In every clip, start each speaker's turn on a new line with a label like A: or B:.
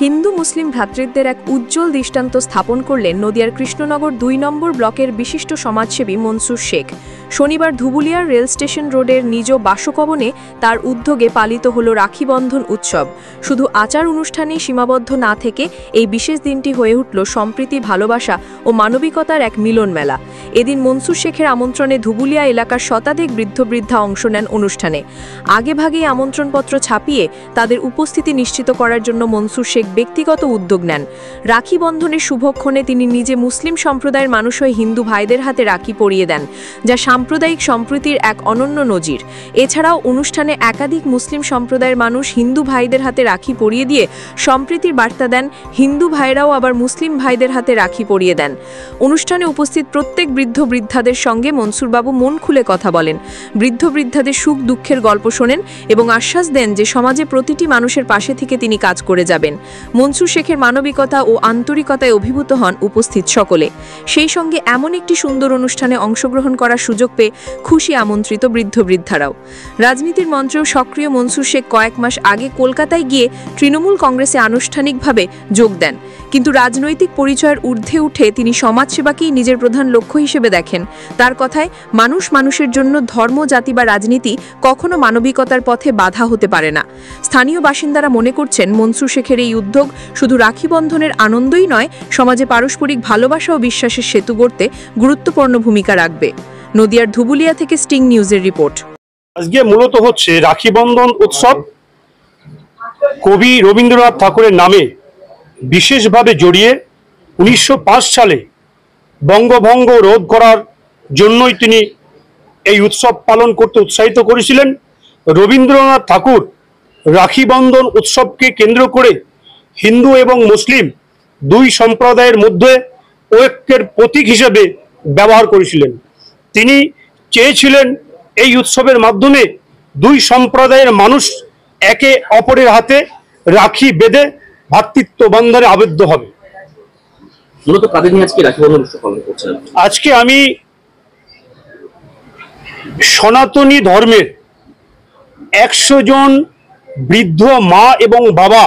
A: হিন্দু মুসলিম ভ্রাতৃত্বের এক উজ্জ্বল দৃষ্টান্ত স্থাপন করলেন নদিয়ার কৃষ্ণনগর ২ নম্বর ব্লকের বিশিষ্ট সমাজসেবী মনসুর শেখ। শনিবার ধুবুলিয়ার রেল স্টেশন রোডের নিজ বাসভবনে তার উদ্যোগে পালিত হল রাখি বন্ধন উৎসব। শুধু আচার অনুষ্ঠানেই সীমাবদ্ধ না থেকে এই বিশেষ দিনটি হয়ে উঠল সম্প্রীতি, ভালোবাসা ও মানবিকতার এক মিলন মেলা। এদিন মনসুর শেখের আমন্ত্রণে ধুবুলিয়া এলাকার শতাধিক বৃদ্ধ-বৃদ্ধা অংশ নেন অনুষ্ঠানে। আগেভাগেই আমন্ত্রণপত্র ছাপিয়ে তাদের উপস্থিতি নিশ্চিত করার জন্য মনসুর শেখ ব্যক্তিগত উদ্যোগ নেন। রাখি বন্ধনের শুভক্ষণে তিনি নিজে মুসলিম সম্প্রদায়ের মানুষ হয়ে হিন্দু ভাইদের হাতে রাখি পরিয়ে দেন, যা সাম্প্রদায়িক সম্প্রীতির এক অনন্য নজির। এছাড়াও অনুষ্ঠানে একাধিক মুসলিম সম্প্রদায়ের মানুষ হিন্দু ভাইদের হাতে রাখি পরিয়ে দিয়ে সম্প্রীতির বার্তা দেন। হিন্দু ভাইরাও আবার মুসলিম ভাইদের হাতে রাখি পরিয়ে দেন। অনুষ্ঠানে উপস্থিত প্রত্যেক বৃদ্ধ-বৃদ্ধাদের সঙ্গে মনসুরবাবু মন খুলে কথা বলেন, বৃদ্ধ-বৃদ্ধাদের সুখ দুঃখের গল্প শোনেন এবং আশ্বাস দেন যে সমাজে প্রতিটি মানুষের পাশে থেকে তিনি কাজ করে যাবেন। মনসুর শেখের মানবিকতা ও আন্তরিকতায় অভিভূত হন উপস্থিত সকলে। সেই সঙ্গে এমন একটি সুন্দর অনুষ্ঠানে অংশগ্রহণ করার সুযোগ পেয়ে খুশি আমন্ত্রিত বৃদ্ধ-বৃদ্ধারাও। রাজনীতির মঞ্চেও সক্রিয় মনসুর শেখ কয়েক মাস আগে কলকাতায় গিয়ে তৃণমূল কংগ্রেসে আনুষ্ঠানিকভাবে যোগ দেন, কিন্তু রাজনৈতিক পরিচয়ের ঊর্ধ্বে উঠে তিনি সমাজসেবাকেই নিজের প্রধান লক্ষ্য হিসেবে দেখেন। তার কথায়, মানুষ মানুষের জন্য ধর্ম, জাতি বা রাজনীতি কখনো মানবিকতার পথে বাধা হতে পারে না। স্থানীয় বাসিন্দারা মনে করছেন মনসুর শেখের এই উদ্যোগ শুধু রাখি বন্ধনের আনন্দই নয়, সমাজে পারস্পরিক ভালোবাসা ও বিশ্বাসের সেতু গড়তে গুরুত্বপূর্ণ ভূমিকা রাখবে। নদিয়ার ধুবুলিয়া থেকে স্টিং নিউজের রিপোর্ট।
B: আজকে মূলত হচ্ছে রাখি বন্ধন উৎসব কবি রবীন্দ্রনাথ ঠাকুরের নামে বিশেষভাবে জড়িয়ে 1905 সালে বঙ্গভঙ্গ রোধ করার জন্যই তিনি এই উৎসব পালন করতে উৎসাহিত করেছিলেন। রবীন্দ্রনাথ ঠাকুর রাখি বন্ধন উৎসবকে কেন্দ্র করে হিন্দু এবং মুসলিম দুই সম্প্রদায়ের মধ্যে ঐক্যের প্রতীক হিসেবে ব্যবহার করেছিলেন। তিনি চেয়েছিলেন এই উৎসবের মাধ্যমে দুই সম্প্রদায়ের মানুষ একে অপরের হাতে রাখি বেঁধে ভ্রাতৃত্ব বন্ধনে আবদ্ধ হবে।
C: মূলত কাদের নিয়ে আজকে রাখি বন্ধন উৎসব পালন করছেন?
B: আজকে আমি সনাতনী ধর্মের 100 জন বৃদ্ধ মা এবং বাবা,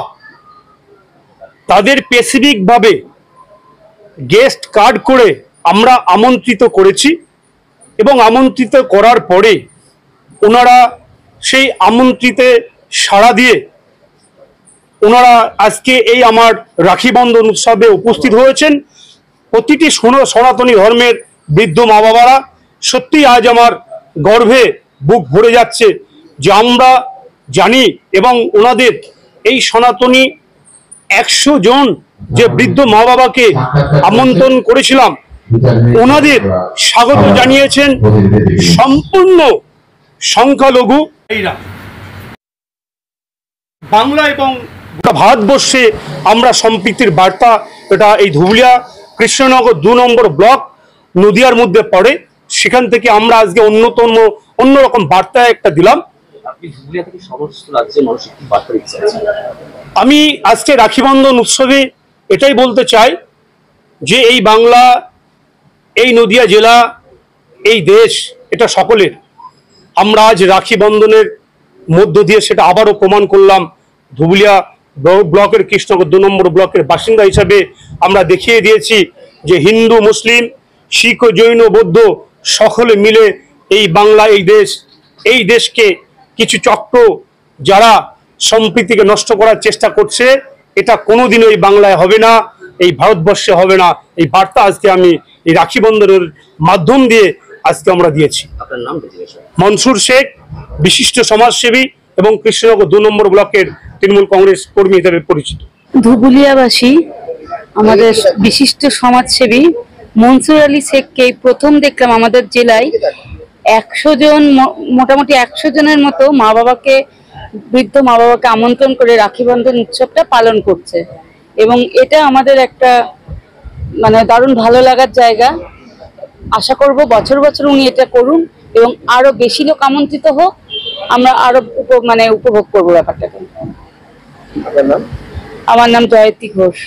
B: তাদের স্পেসিফিকভাবে গেস্ট কার্ড করে আমরা আমন্ত্রিত করেছি এবং আমন্ত্রিত করার পরে ওনারা সেই আমন্ত্রিতে সাড়া দিয়ে ওনারা আজকে এই আমার রাখি বন্ধন উৎসবে উপস্থিত হয়েছেন। প্রতিটি সনাতনী ধর্মের বৃদ্ধ মা বাবারা সত্যি আজ আমার গর্বে বুক ভরে যাচ্ছে যে আমরা জানি এবং ওনাদের এই সনাতনী 100 জন যে বৃদ্ধ মা বাবাকে আমন্ত্রণ করেছিলাম, ওনাদের স্বাগত জানিয়েছেন সম্পূর্ণ সংখ্যালঘু বাংলা এবং ভারতবর্ষে। আমরা সম্প্রীতির বার্তা, এটা এই ধুবুলিয়া কৃষ্ণনগর 2 নম্বর ব্লক নদিয়ার মধ্যে পড়ে, সেখান থেকে আমরা আজকে অন্যরকম বার্তা একটা দিলাম। আমি আজকে রাখি বন্ধন উৎসবে এটাই বলতে চাই যে এই বাংলা, এই নদিয়া জেলা, এই দেশ, এটা সকলের। আমরা আজ রাখি বন্ধনের মধ্য দিয়ে সেটা আবারও প্রমাণ করলাম। ধুবুলিয়া ব্লকের কৃষ্ণনগর 2 নম্বর ব্লকের বাসিন্দা হিসাবে আমরা দেখিয়ে দিয়েছি যে হিন্দু, মুসলিম, শিখ, জৈন, বৌদ্ধ সকলে মিলে এই বাংলা, এই দেশকে কিছু চক্র যারা সম্প্রীতিকে নষ্ট করার চেষ্টা করছে, এটা কোনোদিনও এই বাংলায় হবে না, এই ভারতবর্ষে হবে না। এই বার্তা আজকে আমি এই রাখি বন্ধনের মাধ্যম দিয়ে আজকে আমরা দিয়েছি।
C: আপনার নাম?
B: মনসুর শেখ, বিশিষ্ট সমাজসেবী এবং কৃষ্ণনগর 2 নম্বর ব্লকের তৃণমূল কংগ্রেস কর্মী হিসেবে পরিচিত।
D: ধুবুলিয়াবাসী আমাদের বিশিষ্ট সমাজসেবী মনসুর আলী শেখকে প্রথম দেখলাম আমাদের জেলায় 100 জন, মোটামুটি 100 জনের মতো বৃদ্ধ মা বাবাকে আমন্ত্রণ করে রাখি বন্ধন উৎসবটা পালন করছে এবং এটা আমাদের একটা দারুণ ভালো লাগার জায়গা। আশা করব বছর বছর উনি এটা করুন এবং আরো বেশি লোক আমন্ত্রিত হোক, আমরা আরো উপভোগ করবো ব্যাপারটাকে। আমার নাম জয়তী ঘোষ।